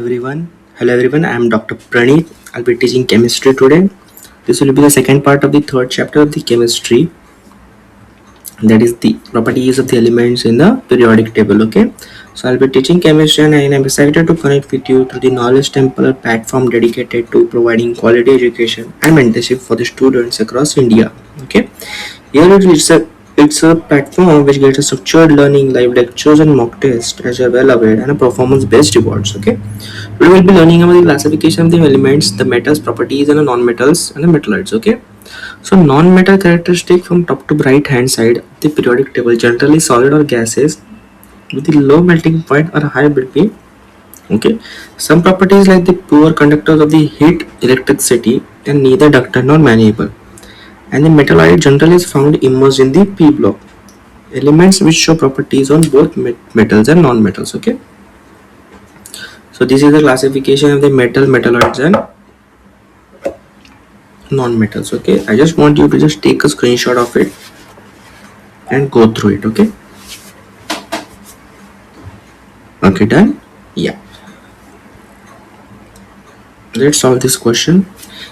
Everyone. Hello everyone, I am Dr. Praneeth. I'll be teaching chemistry today. This will be the second part of the third chapter of the chemistry, that is the properties of the elements in the periodic table. Okay, so I'll be teaching chemistry and I'm excited to connect with you through the Knowledge Temple platform dedicated to providing quality education and mentorship for the students across India. Okay, here it's a platform which gets a structured learning, live lectures and mock tests as you're well aware, and a performance based rewards. Okay, we will be learning about the classification of the elements, the metals properties and the non-metals and the metalloids. Okay, so non-metal characteristic from top to right hand side of the periodic table, generally solid or gases with a low melting point or high melting. Okay, some properties like the poor conductors of the heat, electricity, and neither ductile nor malleable. And the metalloid generally is found immersed in the p block. Elements which show properties on both metals and non-metals. Okay, so this is the classification of the metalloids and non-metals. Okay, I just want you to just take a screenshot of it and go through it. Okay, done. Yeah, let's solve this question.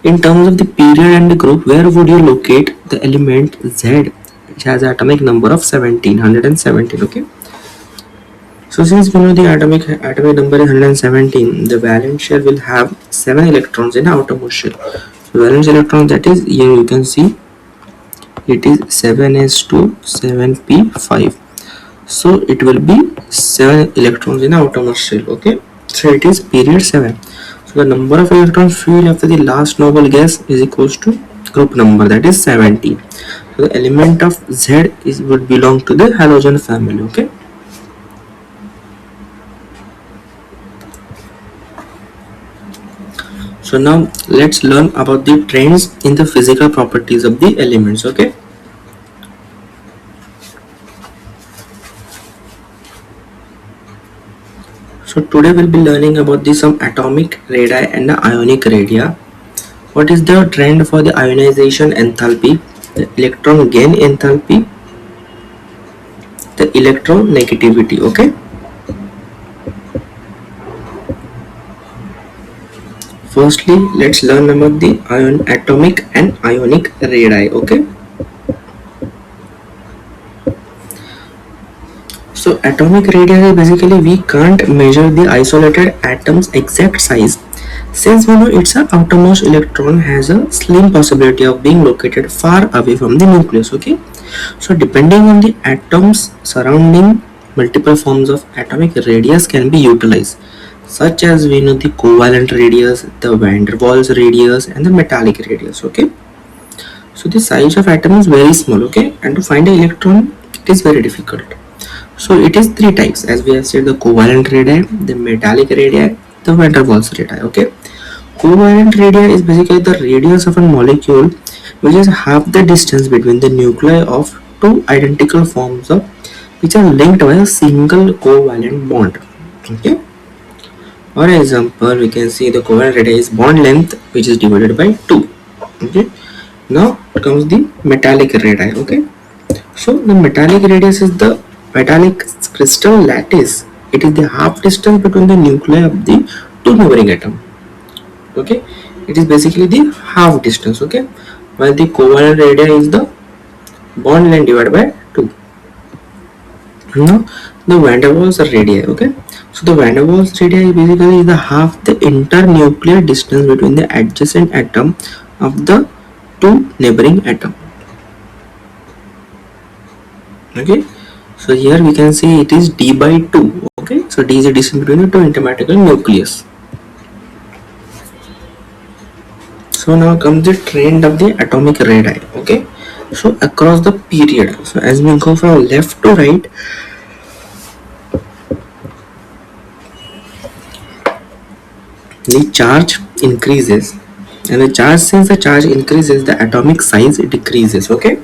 In terms of the period and the group, where would you locate the element Z, which has atomic number of 1,717? Okay, so since we know the atomic number is 117, the valence shell will have 7 electrons in the outermost shell. So valence electron, that is, here you can see it is 7s2 7p5, so it will be 7 electrons in the outermost shell. Okay, so it is period 7. So the number of electrons filled after the last noble gas is equals to group number, that is 17. So the element of Z would belong to the halogen family. Okay, so now let's learn about the trends in the physical properties of the elements. Okay, so today we'll be learning about some atomic radii and the ionic radii. What is the trend for the ionization enthalpy, the electron gain enthalpy, the electronegativity? Okay, firstly let's learn about the atomic and ionic radii. Okay, so atomic radii, basically we can't measure the isolated atom's exact size, since we know its outermost electron has a slim possibility of being located far away from the nucleus. Okay, so depending on the atoms surrounding, multiple forms of atomic radius can be utilized, such as we know the covalent radius, the van der Waals radius and the metallic radius. Okay, so the size of atom is very small. Okay, and to find an electron it is very difficult. So it is three types, as we have said: the covalent radii, the metallic radii, the van der Waals radii. Okay, covalent radii is basically the radius of a molecule which is half the distance between the nuclei of two identical forms of which are linked by a single covalent bond. Okay, for example, we can see the covalent radii is bond length which is divided by 2. Okay, now comes the metallic radii. Okay, so the metallic radius is the metallic crystal lattice. It is the half distance between the nuclei of the two neighboring atoms. Okay, it is basically the half distance. Okay, while the covalent radii is the bond length divided by 2. Now the van der Waals radii. Okay, so the van der Waals radii basically is the half the internuclear distance between the adjacent atom of the two neighboring atom. Okay, so here we can see it is d by 2. Okay, so d is the distance between the two intermediate nucleus. So now comes the trend of the atomic radii. Okay, so across the period, so as we go from left to right, the charge increases, and since the charge increases, the atomic size decreases. Okay,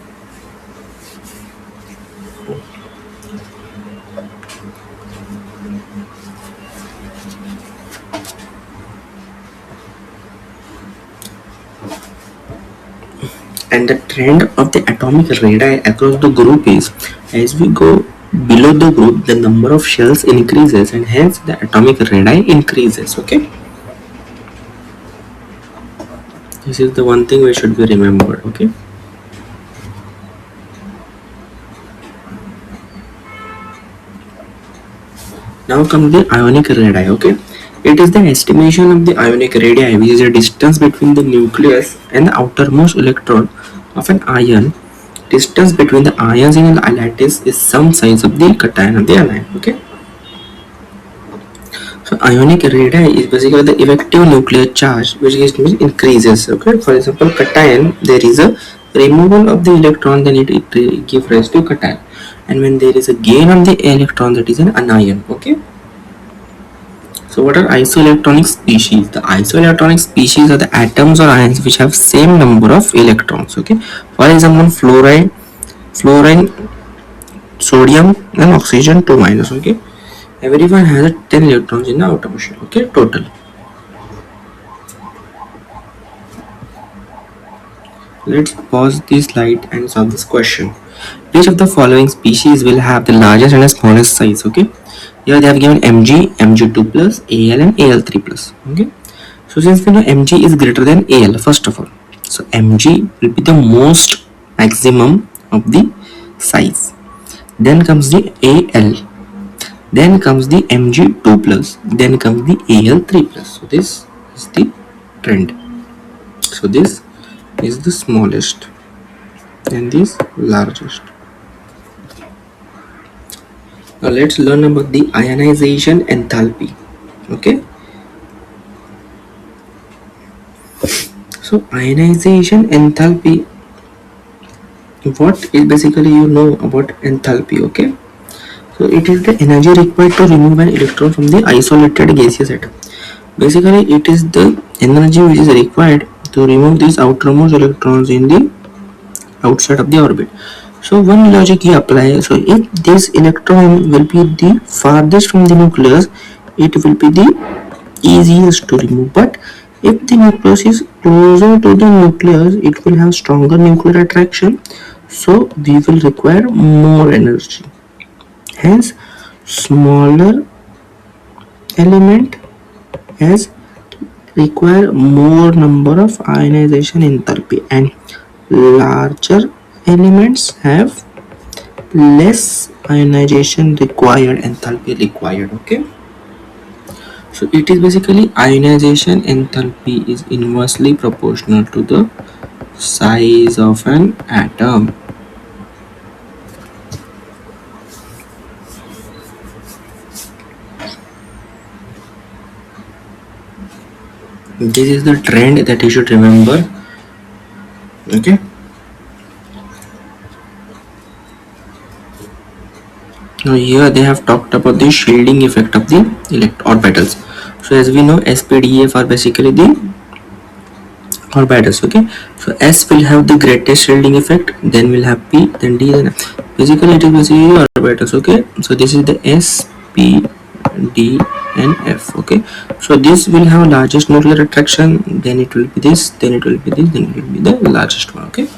and the trend of the atomic radii across the group is, as we go below the group, the number of shells increases and hence the atomic radii increases. Okay, this is the one thing we should be remembered. Okay, now comes the ionic radii. Okay, it is the estimation of the ionic radii, which is the distance between the nucleus and the outermost electron of an ion. Distance between the ions in a lattice is some size of the cation of the anion. Okay, so ionic radii is basically the effective nuclear charge which increases. Okay, for example, cation, there is a removal of the electron, then it gives rise to cation, and when there is a gain of the electron, that is an anion. Okay, so what are isoelectronic species? The isoelectronic species are the atoms or ions which have same number of electrons. Okay, for example, fluorine, sodium, and oxygen 2 minus. Okay, everyone has a 10 electrons in the outer shell. Okay, total. Let's pause this slide and solve this question. Which of the following species will have the largest and the smallest size? Okay, here they have given Mg, Mg2 plus, Al and Al3 plus. Okay, so since we know Mg is greater than Al, first of all, so Mg will be the most maximum of the size. Then comes the Al, then comes the Mg2 plus, then comes the Al3 plus. So this is the trend. So this is the smallest and this largest. Now let's learn about the ionization enthalpy. Okay, so ionization enthalpy, what is basically you know about enthalpy? Okay, so it is the energy required to remove an electron from the isolated gaseous atom. Basically it is the energy which is required to remove these outermost electrons in the outside of the orbit. So one logic you apply, so if this electron will be the farthest from the nucleus, it will be the easiest to remove. But if the nucleus is closer to the nucleus, it will have stronger nuclear attraction, so we will require more energy. Hence, smaller element has require more number of ionization enthalpy, and larger elements have less ionization required, enthalpy required. Okay, so it is basically ionization enthalpy is inversely proportional to the size of an atom. This is the trend that you should remember. Okay, now here they have talked about the shielding effect of the orbitals. So as we know, SPDF are basically the orbitals. Okay, so S will have the greatest shielding effect, then we'll have P, then D, then F. Basically it is basically orbitals. Okay, so this is the S, P, D and F. Okay, so this will have largest nuclear attraction, then it will be this, then it will be this, then it will be the largest one. Okay,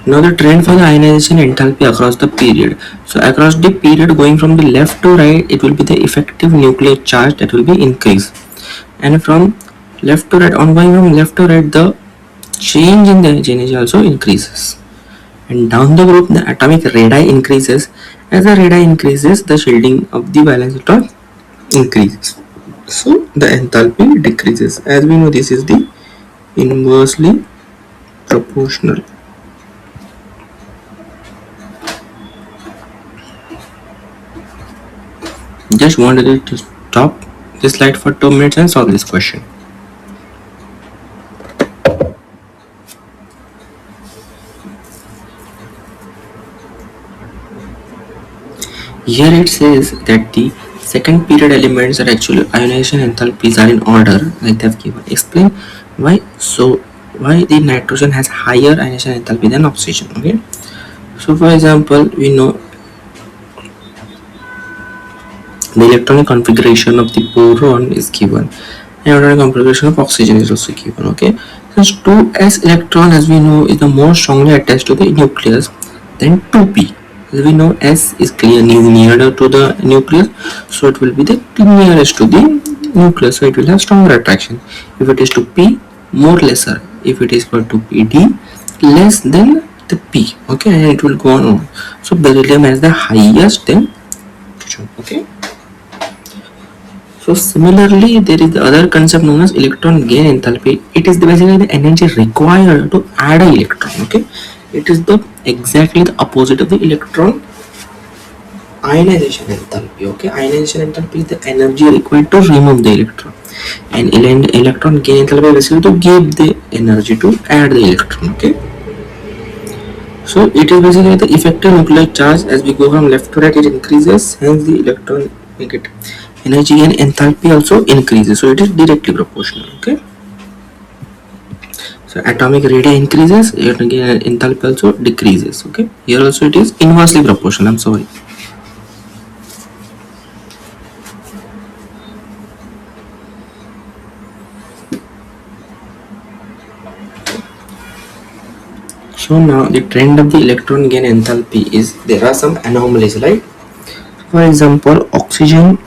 now the trend for the ionization enthalpy across the period. So across the period, going from the left to right, it will be the effective nuclear charge that will be increased, and from left to right, on going from left to right, the change in the energy also increases, and down the group the atomic radii increases. As the radii increases, the shielding of the valence electron increases, so the enthalpy decreases. As we know, this is the inversely proportional. Just wanted to stop this slide for 2 minutes and solve this question. Here it says that the second period elements are actually ionization enthalpies are in order like they have given. Explain why. So why the nitrogen has higher ionization enthalpy than oxygen. Okay, so for example, we know the electronic configuration of the boron is given, and electronic configuration of oxygen is also given. Okay, since 2s electron, as we know, is the more strongly attached to the nucleus than 2p. As we know, S is clearly nearer to the nucleus, so it will be the nearest to the nucleus, so it will have stronger attraction. If it is to P, more lesser. If it is equal to PD, less than the P. Okay, and it will go on. So beryllium has the highest temperature. Okay. So similarly, there is the other concept known as electron gain enthalpy. It is basically the energy required to add an electron. Okay, it is the exactly the opposite of the electron ionization enthalpy. Okay, ionization enthalpy is the energy required to remove the electron, and electron gain enthalpy is basically to give the energy to add the electron. Okay, so it is basically the effective nuclear charge. As we go from left to right, it increases, hence the electron negative energy and enthalpy also increases, so it is directly proportional. Okay, so atomic radii increases, enthalpy also decreases. Okay, here also it is inversely proportional. I'm sorry. So now the trend of the electron gain enthalpy is there are some anomalies, right? For example, oxygen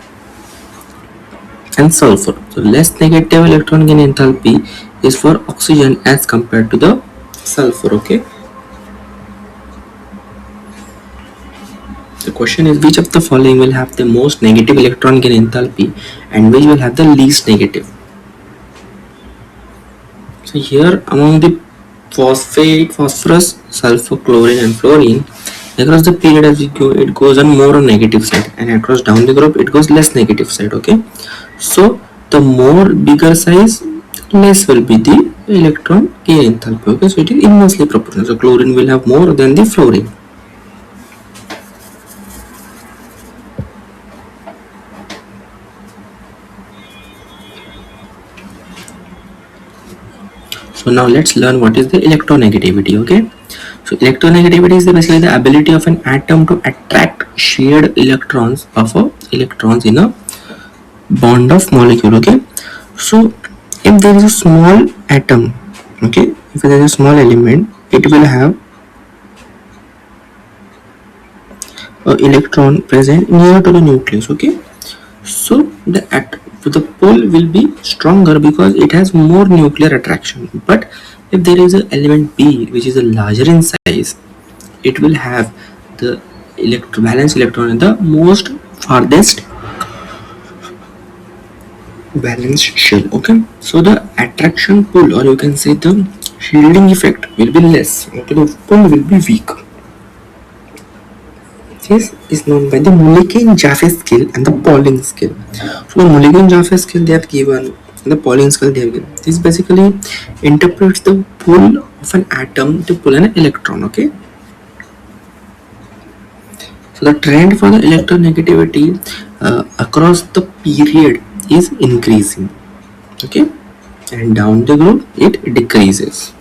and sulfur. So less negative electron gain enthalpy is for oxygen as compared to the sulfur. Okay. The question is, which of the following will have the most negative electron gain enthalpy and which will have the least negative? So here among the phosphate, phosphorus, sulfur, chlorine and fluorine, across the period as we go, it goes on more on negative side, and across down the group it goes less negative side. Okay, so the more bigger size, less will be the electron gain enthalpy. Okay, so it is inversely proportional. So chlorine will have more than the fluorine. So now let's learn what is the electronegativity. Okay, so electronegativity is basically the ability of an atom to attract shared electrons in a bond of molecule. Okay, so if there is a small atom, okay, if there is a small element, it will have a electron present near to the nucleus. Okay, so the pole will be stronger because it has more nuclear attraction. But if there is an element B which is a larger in size, it will have the valence electron in the most farthest valence shell. Okay, so the attraction pull, or you can say the shielding effect, will be less. Okay, the pull will be weak. This is known by the Mulliken-Jaffe scale and the Pauling scale. So the Mulliken-Jaffe scale they have given, and the Pauling scale they have given. This basically interprets the pull of an atom to pull an electron. Okay. So the trend for the electronegativity across the period is increasing. Okay, and down the group it decreases.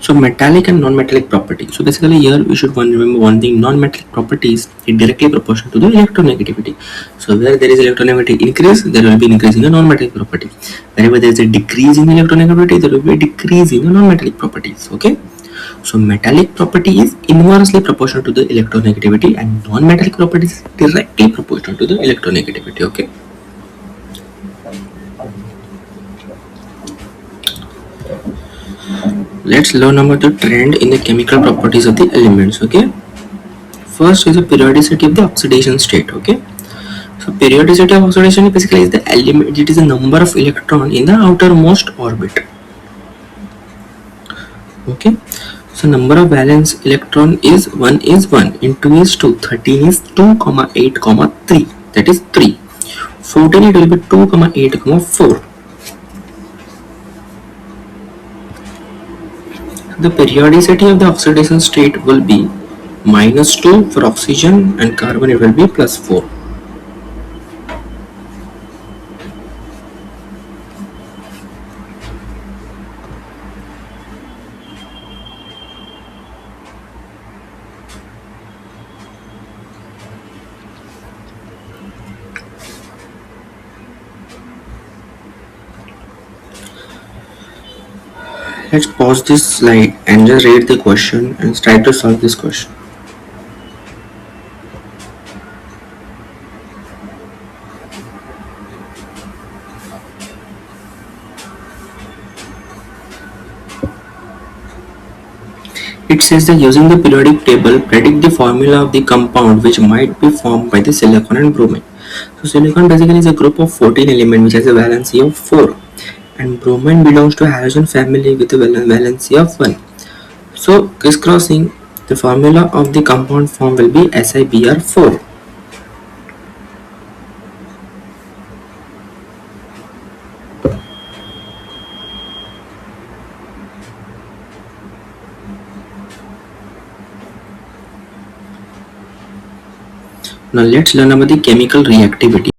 So metallic and non-metallic properties. So basically here we should remember one thing: non-metallic properties is directly proportional to the electronegativity. So where there is electronegativity increase, there will be an increase in the non-metallic property. Wherever there is a decrease in electronegativity, there will be a decrease in the non-metallic properties. Okay. So metallic property is inversely proportional to the electronegativity, and non-metallic property is directly proportional to the electronegativity. Okay. Let's learn about the trend in the chemical properties of the elements. Okay. First is the periodicity of the oxidation state. Okay. So periodicity of oxidation basically is the element. It is the number of electron in the outermost orbit. Okay. So number of valence electron is 1 is 1, in 2 is 2, 13 is 2, 8, 3, that is 3. 14 it will be 2, 8, 4. The periodicity of the oxidation state will be -2 for oxygen, and carbon it will be +4. Let's pause this slide and just read the question and try to solve this question. It says that using the periodic table, predict the formula of the compound which might be formed by the silicon and bromine. So silicon basically is a group of 14 elements which has a valency of 4, and bromine belongs to a halogen family with a valency of 1. So crisscrossing, the formula of the compound form will be SiBr4. Now let's learn about the chemical reactivity.